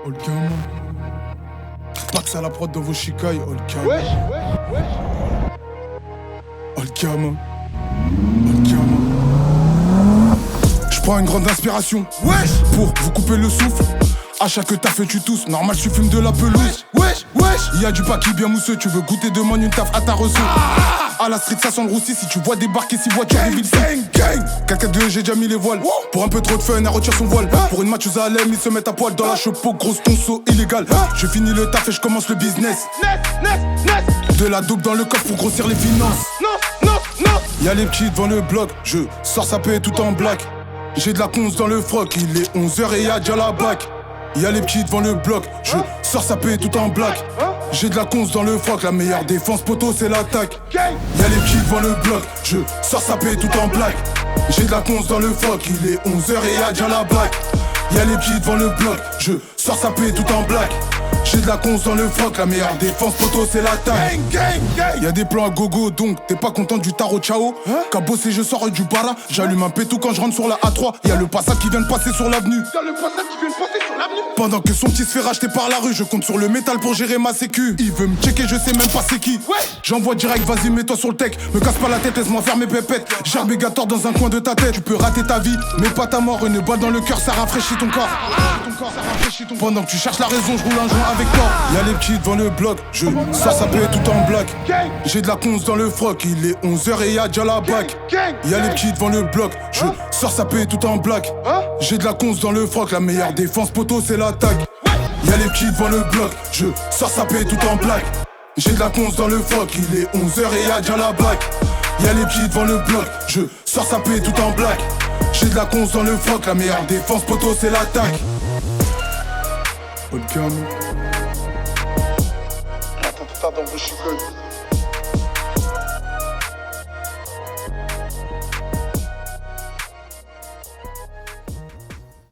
Olkama. Pax à la prod dans vos chicailles, Olkama. Wesh. Olkama. J'prends une grande inspiration, Wesh. pour vous couper le souffle. À chaque taf tu tousses, normal tu fumes de la pelouse. Wesh. Y'a du paquis bien mousseux, tu veux goûter, demande une taf à ta reçu. À la street ça sent le roussi, si tu vois débarquer 6 voitures débiles. Gang. 4-4-2 j'ai déjà mis les voiles. Pour un peu trop de fun, elle retire son voile. Pour une matcheuse à l'aime, ils se mettent à poil dans la chepeau, grosse conso illégal. Je finis le taf et je commence le business. De la dope dans le coffre pour grossir les finances. Non. Y'a les petits devant le bloc, je sors sa paix tout en black. J'ai de la conce dans le froc, il est 11h et y'a déjà la bac. Y'a les petits devant le bloc, je sors sa paix tout en black. J'ai de la conce dans le froc, la meilleure défense poteau c'est l'attaque. Y'a les petits devant le bloc, je sors sa paix tout en black. J'ai de la conce dans le froc, il est 11h et y'a déjà la bac. Y'a les petits devant le bloc, je sors sa paix tout en black. J'ai de la conce dans le froc, la meilleure défense poteau c'est l'attaque. Y'a des plans à gogo donc t'es pas content du tarot ciao. Qu'à bosser je sors du bara, j'allume un pétou quand je rentre sur la A3. Y'a le passage qui vient de passer sur l'avenue. Pendant que son petit se fait racheter par la rue, je compte sur le métal pour gérer ma sécu. Il veut me checker, je sais même pas c'est qui. J'envoie direct, vas-y mets-toi sur le tech. Me casse pas la tête, laisse-moi faire mes pépettes. Gerbigator dans un coin de ta tête. Tu peux rater ta vie, mais pas ta mort. Une balle dans le cœur, ça rafraîchit ton corps. Pendant que tu cherches la raison, je roule un joint avec toi. Y'a les petits devant le bloc, je sors sa paix tout en black. J'ai de la conce dans le froc, il est 11h et y'a déjà la bac. Y'a les petits devant le bloc, je sors sa paix tout en black. J'ai de la conce dans le froc, la meilleure défense poteau c'est l'attaque. Y'a les petits devant le bloc, je sors sa paix tout en black. J'ai de la conce dans le froc, il est 11h et y'a déjà la bac. Y'a les petits devant le bloc, je sors sa paix tout en black. J'ai de la conce dans le froc, la meilleure défense poteau c'est l'attaque. Olkama. Attends, dans vos chicots.